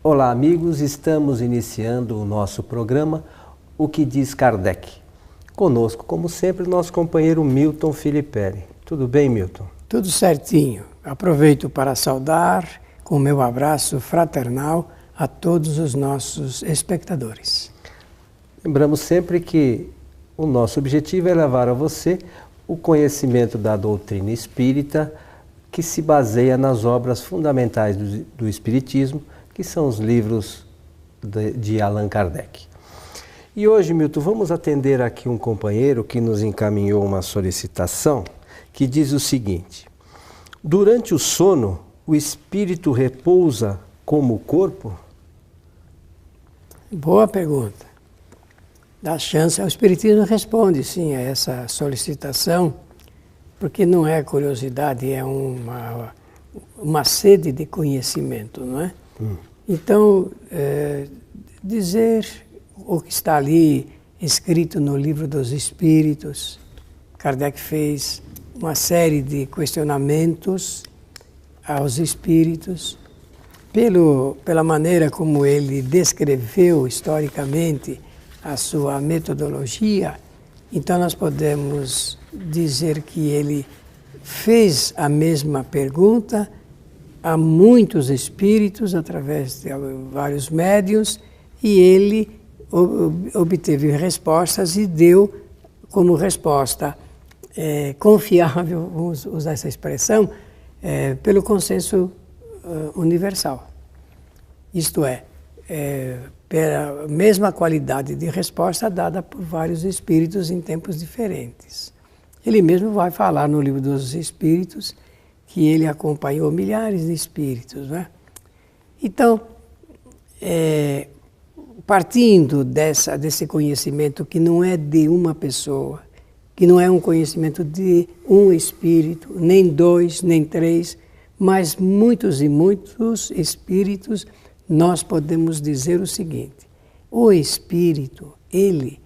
Olá, amigos, estamos iniciando o nosso programa O que diz Kardec. Conosco, como sempre, nosso companheiro Milton Filipelli. Tudo bem, Milton? Tudo certinho. Aproveito para saudar com meu abraço fraternal a todos os nossos espectadores. Lembramos sempre que o nosso objetivo é levar a você o conhecimento da doutrina espírita que se baseia nas obras fundamentais do Espiritismo, que são os livros de Allan Kardec. E hoje, Milton, vamos atender aqui um companheiro que nos encaminhou uma solicitação que diz o seguinte: durante o sono, o espírito repousa como o corpo? Boa pergunta. Dá chance, o Espiritismo responde sim a essa solicitação, porque não é curiosidade, é uma sede de conhecimento, não é? Então, dizer o que está ali escrito no Livro dos Espíritos, Kardec fez uma série de questionamentos aos espíritos, pela maneira como ele descreveu historicamente a sua metodologia. Então nós podemos dizer que ele fez a mesma pergunta a muitos espíritos através de vários médiuns e ele obteve respostas e deu como resposta confiável, vamos usar essa expressão, pelo consenso universal. Isto é, pela mesma qualidade de resposta dada por vários espíritos em tempos diferentes. Ele mesmo vai falar no Livro dos Espíritos que ele acompanhou milhares de espíritos, né? Então, partindo desse conhecimento que não é de uma pessoa, que não é um conhecimento de um espírito, nem dois, nem três, mas muitos e muitos espíritos, nós podemos dizer o seguinte: o espírito, ele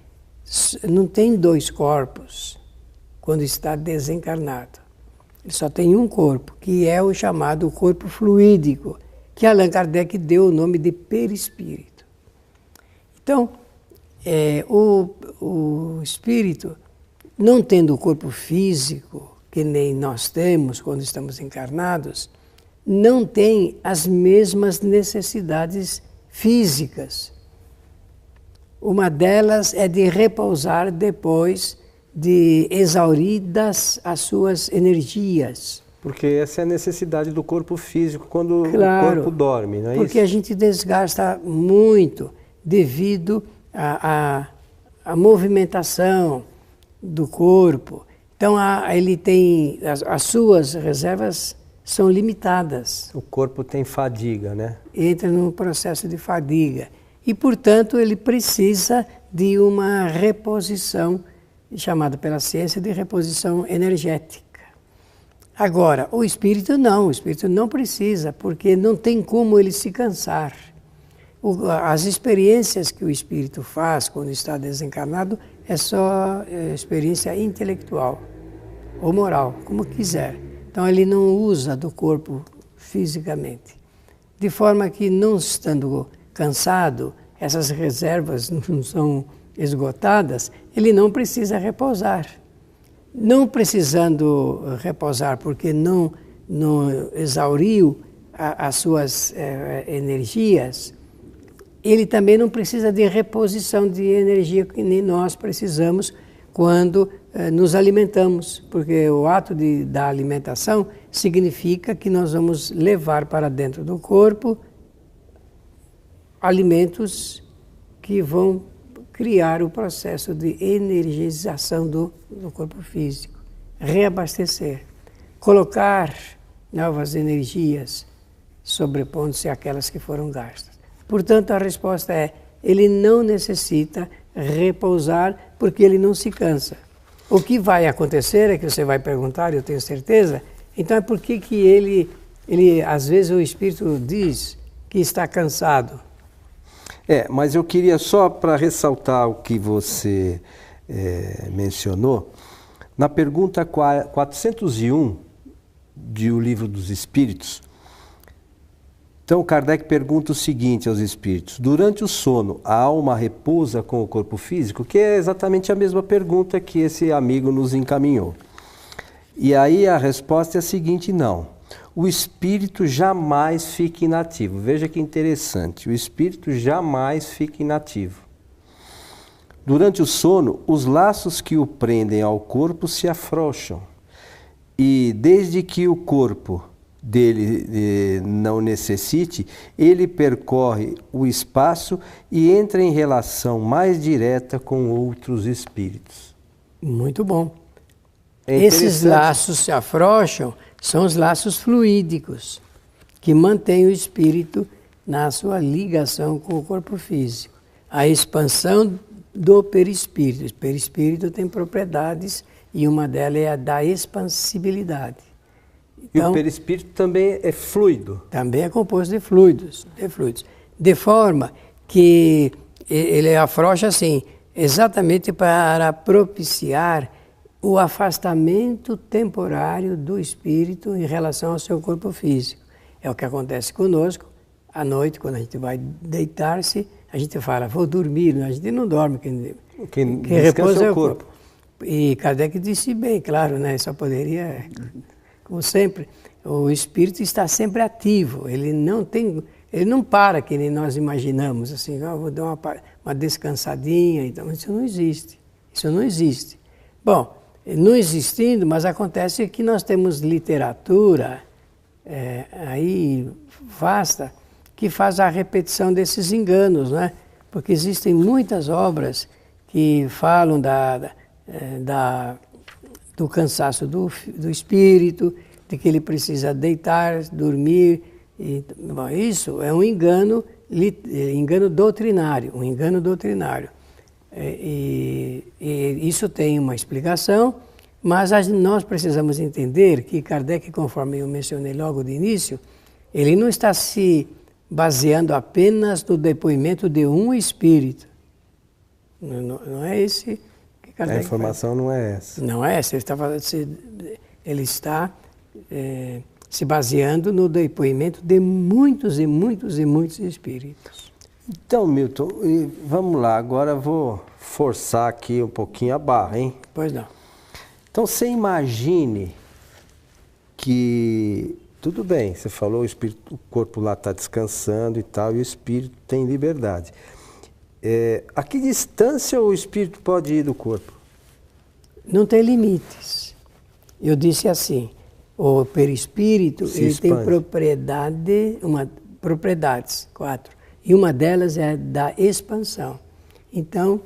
não tem dois corpos quando está desencarnado. Ele só tem um corpo, que é o chamado corpo fluídico, que Allan Kardec deu o nome de perispírito. Então, o espírito, não tendo o corpo físico, que nem nós temos quando estamos encarnados, não tem as mesmas necessidades físicas. Uma delas é de repousar depois de exauridas as suas energias. Porque essa é a necessidade do corpo físico quando Claro, o corpo dorme, não é isso? Porque a gente desgasta muito devido à movimentação do corpo. Então ele tem as suas reservas são limitadas. O corpo tem fadiga, né? Entra num processo de fadiga. E, portanto, ele precisa de uma reposição, chamada pela ciência de reposição energética. Agora, o espírito não precisa, porque não tem como ele se cansar. As experiências que o espírito faz quando está desencarnado é só experiência intelectual ou moral, como quiser. Então ele não usa do corpo fisicamente. De forma que, não estando cansado, essas reservas não são esgotadas, ele não precisa repousar. Não precisando repousar porque não exauriu as suas energias, ele também não precisa de reposição de energia que nem nós precisamos quando nos alimentamos, porque o ato da alimentação significa que nós vamos levar para dentro do corpo alimentos que vão criar o processo de energização do corpo físico, reabastecer, colocar novas energias sobrepondo-se àquelas que foram gastas. Portanto, a resposta é: ele não necessita repousar porque ele não se cansa. O que vai acontecer é que você vai perguntar, eu tenho certeza, então é por que ele às vezes o espírito diz que está cansado. Mas eu queria só para ressaltar o que você mencionou, na pergunta 401 do Livro dos Espíritos, Então Kardec pergunta o seguinte aos espíritos: durante o sono, a alma repousa com o corpo físico? Que é exatamente a mesma pergunta que esse amigo nos encaminhou. E aí a resposta é a seguinte: não. O espírito jamais fica inativo. Veja que interessante, o espírito jamais fica inativo. Durante o sono, os laços que o prendem ao corpo se afrouxam. E desde que o corpo dele não necessite, ele percorre o espaço e entra em relação mais direta com outros espíritos. Muito bom. Esses laços se afrouxam, são os laços fluídicos, que mantêm o espírito na sua ligação com o corpo físico. A expansão do perispírito. O perispírito tem propriedades e uma delas é a da expansibilidade. Então, e o perispírito também é fluido? Também é composto de fluidos. De forma que ele afrouxa assim, exatamente para propiciar o afastamento temporário do espírito em relação ao seu corpo físico. É o que acontece conosco à noite, quando a gente vai deitar-se, a gente fala, vou dormir, a gente não dorme, quem repousa é o corpo. E Kardec disse bem, claro, né? Só poderia, como sempre, o espírito está sempre ativo, ele não para que nem nós imaginamos, assim, vou dar uma descansadinha, então isso não existe. Bom, não existindo, mas acontece que nós temos literatura aí vasta que faz a repetição desses enganos, né? Porque existem muitas obras que falam do cansaço do espírito, de que ele precisa deitar, dormir. Bom, isso é um engano doutrinário, E isso tem uma explicação, mas nós precisamos entender que Kardec, conforme eu mencionei logo de início, ele não está se baseando apenas no depoimento de um espírito. Não é esse que Kardec A informação faz. Não é essa. Não é essa, ele está se baseando no depoimento de muitos espíritos. Então, Milton, vamos lá, agora eu vou forçar aqui um pouquinho a barra, hein? Pois não. Então, você imagine que, tudo bem, você falou, o corpo lá está descansando e tal, e o espírito tem liberdade. A que distância o espírito pode ir do corpo? Não tem limites. Eu disse assim, o perispírito ele tem propriedades, 4. E uma delas é da expansão. Então,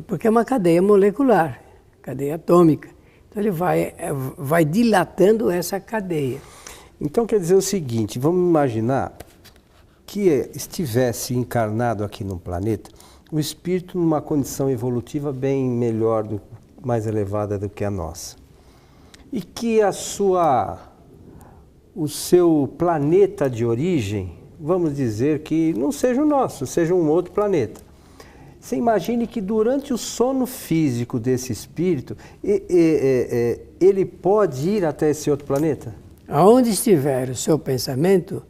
porque é uma cadeia molecular, cadeia atômica. Então ele vai dilatando essa cadeia. Então quer dizer o seguinte, vamos imaginar que estivesse encarnado aqui no planeta, o espírito numa condição evolutiva bem melhor, mais elevada do que a nossa. E que o seu planeta de origem, vamos dizer que não seja o nosso, seja um outro planeta. Você imagine que durante o sono físico desse espírito, ele pode ir até esse outro planeta? Aonde estiver o seu pensamento,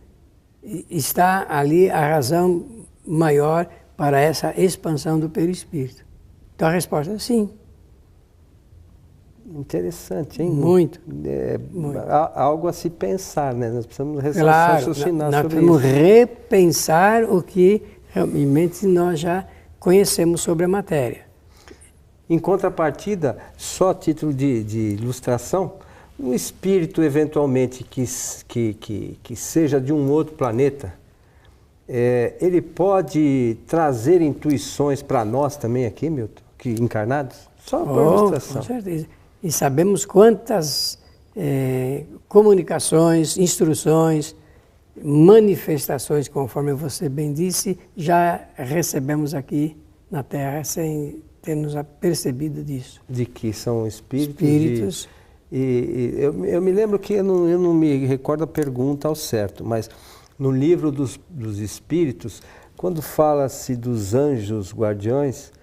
está ali a razão maior para essa expansão do perispírito. Então a resposta é sim. Interessante, hein? Muito. Muito. Algo a se pensar, né? Nós precisamos raciocinar sobre isso. Nós precisamos repensar o que realmente nós já conhecemos sobre a matéria. Em contrapartida, só a título de ilustração, um espírito eventualmente que seja de um outro planeta, ele pode trazer intuições para nós também aqui, Milton, que encarnados? Só por ilustração. Com certeza. E sabemos quantas comunicações, instruções, manifestações, conforme você bem disse, já recebemos aqui na Terra sem termos percebido disso. De que são espíritos? Espíritos. Eu me lembro que eu não me recordo a pergunta ao certo, mas no livro dos espíritos, quando fala-se dos anjos guardiões,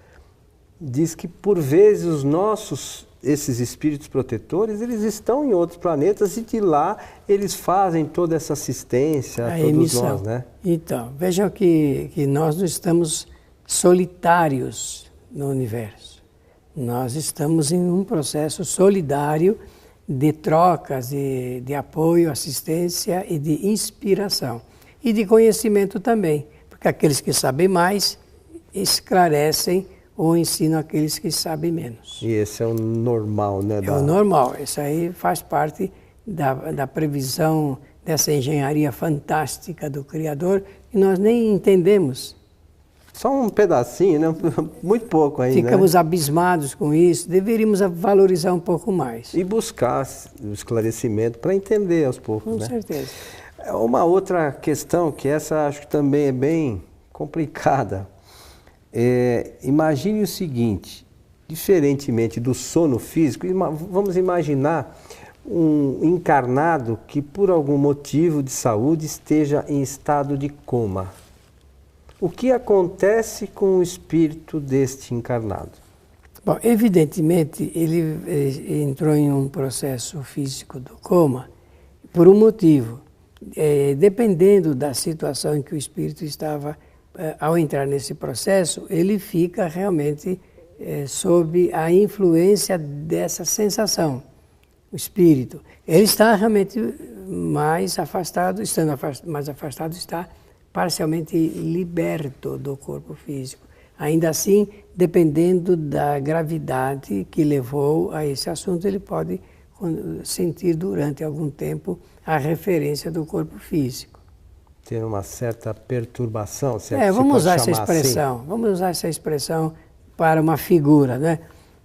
diz que por vezes os nossos esses espíritos protetores, eles estão em outros planetas e de lá eles fazem toda essa assistência a todos emissão. nós, né? Então, vejam que nós não estamos solitários no universo. Nós estamos em um processo solidário de trocas, de apoio, assistência e de inspiração. E de conhecimento também, porque aqueles que sabem mais esclarecem ou ensinam aqueles que sabem menos. E esse é o normal, né? É o normal, isso aí faz parte da previsão dessa engenharia fantástica do Criador, que nós nem entendemos. Só um pedacinho, né? Muito pouco ainda. Ficamos abismados com isso, deveríamos valorizar um pouco mais. E buscar o esclarecimento para entender aos poucos, Com né? certeza. Uma outra questão, que essa acho que também é bem complicada, imagine o seguinte, diferentemente do sono físico, vamos imaginar um encarnado que por algum motivo de saúde esteja em estado de coma. O que acontece com o espírito deste encarnado? Bom, evidentemente ele entrou em um processo físico do coma por um motivo. Dependendo da situação em que o espírito estava, ao entrar nesse processo, ele fica realmente sob a influência dessa sensação. O espírito, ele está realmente mais afastado, estando mais afastado, está parcialmente liberto do corpo físico. Ainda assim, dependendo da gravidade que levou a esse assunto, ele pode sentir durante algum tempo a referência do corpo físico. Ter uma certa perturbação, se é que vamos usar essa chamar expressão. Assim. Vamos usar essa expressão para uma figura, né?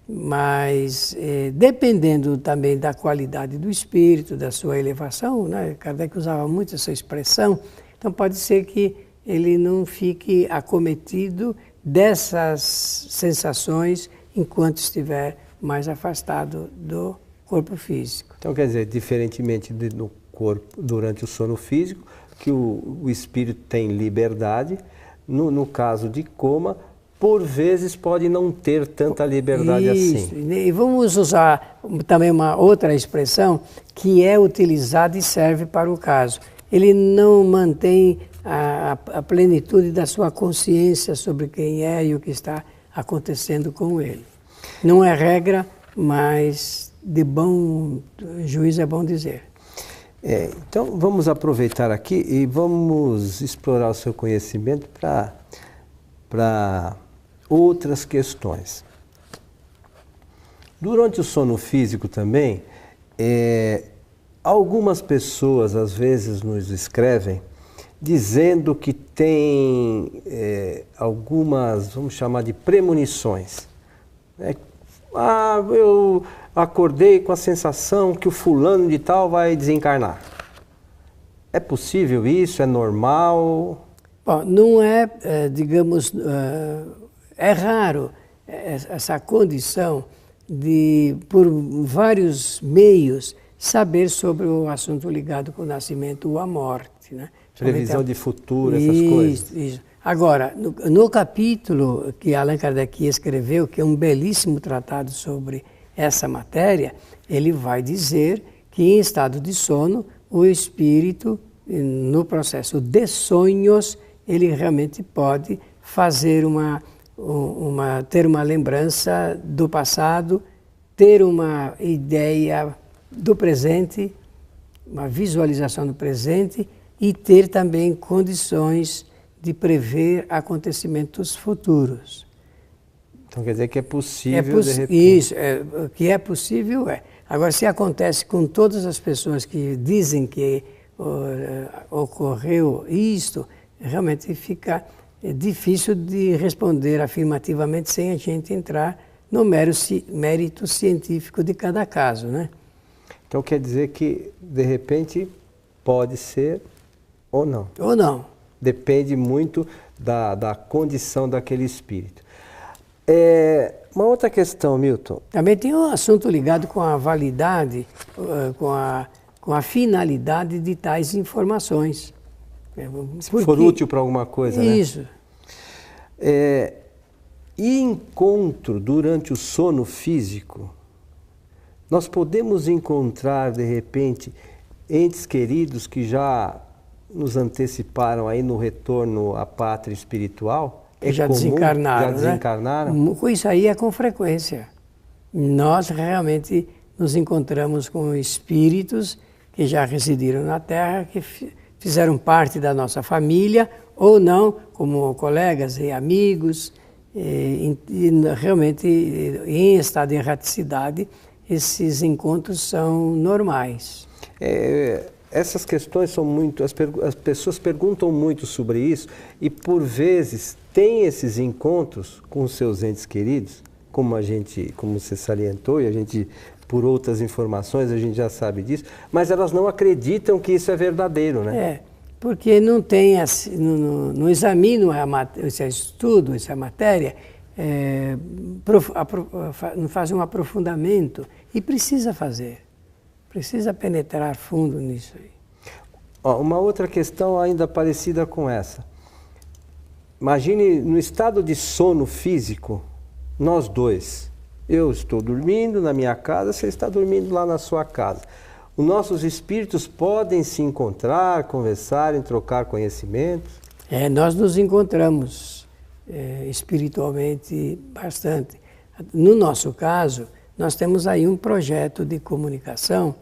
Mas dependendo também da qualidade do espírito, da sua elevação, né? Kardec usava muito essa expressão, então pode ser que ele não fique acometido dessas sensações enquanto estiver mais afastado do corpo físico. Então, quer dizer, diferentemente do corpo durante o sono físico, que o espírito tem liberdade, no caso de coma, por vezes pode não ter tanta liberdade assim. E vamos usar também uma outra expressão que é utilizada e serve para o caso. Ele não mantém a plenitude da sua consciência sobre quem é e o que está acontecendo com ele. Não é regra, mas de bom juízo é bom dizer. Então vamos aproveitar aqui e vamos explorar o seu conhecimento para outras questões. Durante o sono físico também, algumas pessoas às vezes nos escrevem dizendo que tem algumas, vamos chamar de premonições. Eu acordei com a sensação que o fulano de tal vai desencarnar. É possível isso? É normal? Bom, não é, digamos, é raro essa condição de, por vários meios, saber sobre o assunto ligado com o nascimento ou a morte, né? Previsão de futuro, essas coisas. Isso. Agora, no capítulo que Allan Kardec escreveu, que é um belíssimo tratado sobre essa matéria, ele vai dizer que em estado de sono, o espírito, no processo de sonhos, ele realmente pode fazer ter uma lembrança do passado, ter uma ideia do presente, uma visualização do presente e ter também condições de prever acontecimentos futuros. Então quer dizer que é possível, de repente... Isso, que é possível, é. Agora, se acontece com todas as pessoas que dizem que ocorreu isto, realmente fica difícil de responder afirmativamente sem a gente entrar no mérito científico de cada caso, né? Então quer dizer que, de repente, pode ser ou não. Ou não. Depende muito da condição daquele espírito. Uma outra questão, Milton. Também tem um assunto ligado com a validade, com a finalidade de tais informações. Se for útil para alguma coisa, isso, né? E encontro durante o sono físico nós podemos encontrar, de repente, entes queridos que já nos anteciparam aí no retorno à pátria espiritual? Já comum? desencarnaram, Já desencarnaram? Né? Isso aí é com frequência. Nós realmente nos encontramos com espíritos que já residiram na Terra, que fizeram parte da nossa família, ou não, como colegas e amigos, e realmente em estado de erraticidade, esses encontros são normais. Essas questões são muito... As pessoas perguntam muito sobre isso e, por vezes, têm esses encontros com os seus entes queridos, como você salientou, e a gente, por outras informações, a gente já sabe disso, mas elas não acreditam que isso é verdadeiro, né? Porque não tem, não examinam esse estudo, essa matéria, não fazem um aprofundamento, e precisa fazer. Precisa penetrar fundo nisso aí. Uma outra questão ainda parecida com essa. Imagine no estado de sono físico, nós dois. Eu estou dormindo na minha casa, você está dormindo lá na sua casa. Os nossos espíritos podem se encontrar, conversarem, trocar conhecimentos? Nós nos encontramos espiritualmente bastante. No nosso caso, nós temos aí um projeto de comunicação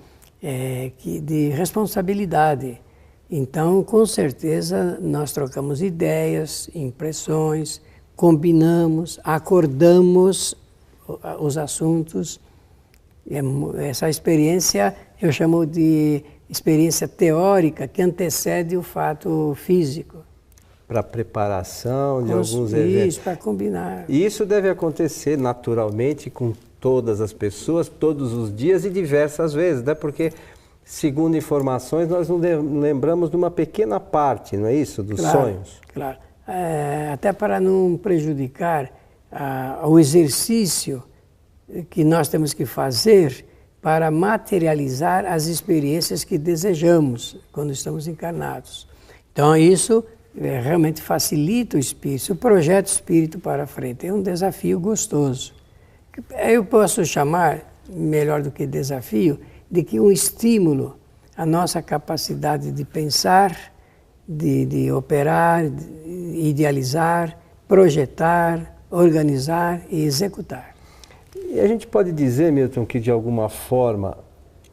de responsabilidade. Então, com certeza, nós trocamos ideias, impressões, combinamos, acordamos os assuntos. Essa experiência eu chamo de experiência teórica que antecede o fato físico. Para preparação de alguns eventos. Isso, para combinar. E isso deve acontecer naturalmente com todas as pessoas, todos os dias e diversas vezes, né? Porque, segundo informações, nós não lembramos de uma pequena parte, não é isso? Dos sonhos. Claro. Até para não prejudicar o exercício que nós temos que fazer para materializar as experiências que desejamos quando estamos encarnados. Então, isso realmente facilita o espírito, o projeta o espírito para frente. É um desafio gostoso. Eu posso chamar, melhor do que desafio, de que um estímulo à nossa capacidade de pensar, de operar, de idealizar, projetar, organizar e executar. E a gente pode dizer, Milton, que de alguma forma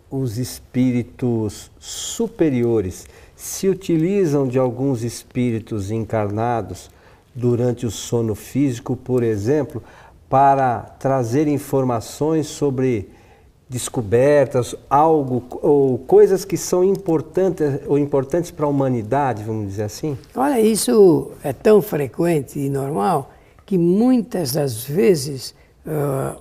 os espíritos superiores se utilizam de alguns espíritos encarnados durante o sono físico, por exemplo, para trazer informações sobre descobertas, algo ou coisas que são importantes para a humanidade, vamos dizer assim? Olha, isso é tão frequente e normal que muitas das vezes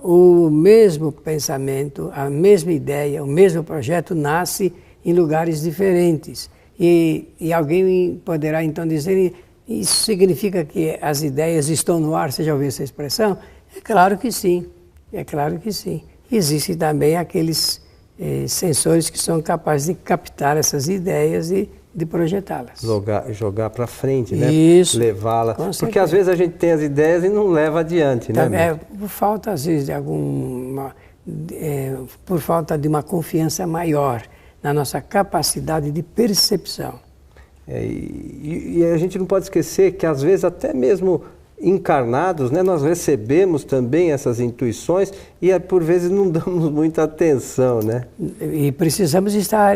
o mesmo pensamento, a mesma ideia, o mesmo projeto nasce em lugares diferentes. E alguém poderá então dizer, isso significa que as ideias estão no ar? Você já ouviu essa expressão? É claro que sim, é claro que sim. Existem também aqueles sensores que são capazes de captar essas ideias e de projetá-las. Jogar para frente, né? Isso. Levá-la. Porque às vezes a gente tem as ideias e não leva adiante, né? Por falta, às vezes, por falta de uma confiança maior na nossa capacidade de percepção. E a gente não pode esquecer que às vezes até mesmo encarnados, né, nós recebemos também essas intuições e por vezes não damos muita atenção, né? E precisamos estar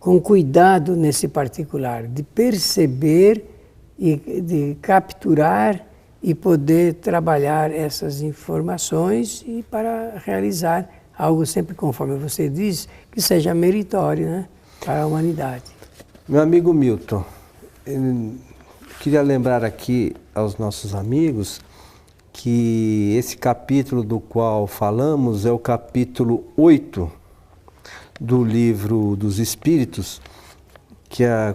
com cuidado nesse particular, de perceber e de capturar e poder trabalhar essas informações e para realizar algo sempre, conforme você diz, que seja meritório, né, para a humanidade. Meu amigo Milton, eu queria lembrar aqui aos nossos amigos que esse capítulo do qual falamos é o capítulo 8 do Livro dos Espíritos,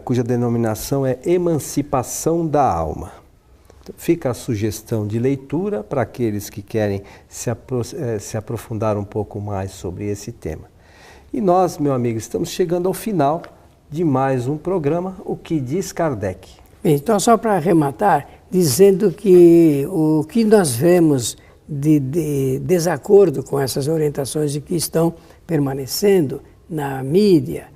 cuja denominação é Emancipação da Alma. Então, fica a sugestão de leitura para aqueles que querem se aprofundar um pouco mais sobre esse tema. E nós, meu amigo, estamos chegando ao final de mais um programa, O que diz Kardec. Bem, então, só para arrematar, dizendo que o que nós vemos de desacordo com essas orientações e que estão permanecendo na mídia,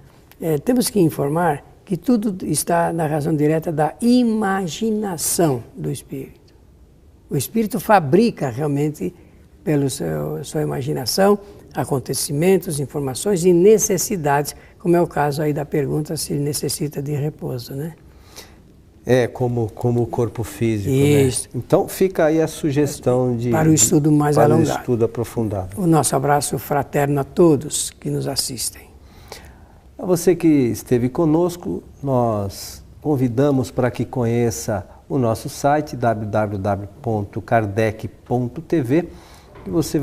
temos que informar que tudo está na razão direta da imaginação do espírito. O espírito fabrica realmente, pela sua imaginação, acontecimentos, informações e necessidades, como é o caso aí da pergunta se necessita de repouso, né? Como o corpo físico, Isso. né? Então fica aí a sugestão para o estudo mais para alongado. o estudo aprofundado. O nosso abraço fraterno a todos que nos assistem. A você que esteve conosco, nós convidamos para que conheça o nosso site www.kardec.tv, e você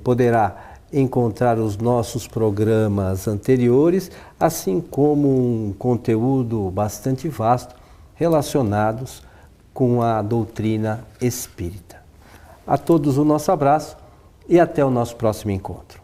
poderá encontrar os nossos programas anteriores, assim como um conteúdo bastante vasto relacionados com a doutrina espírita. A todos o nosso abraço e até o nosso próximo encontro.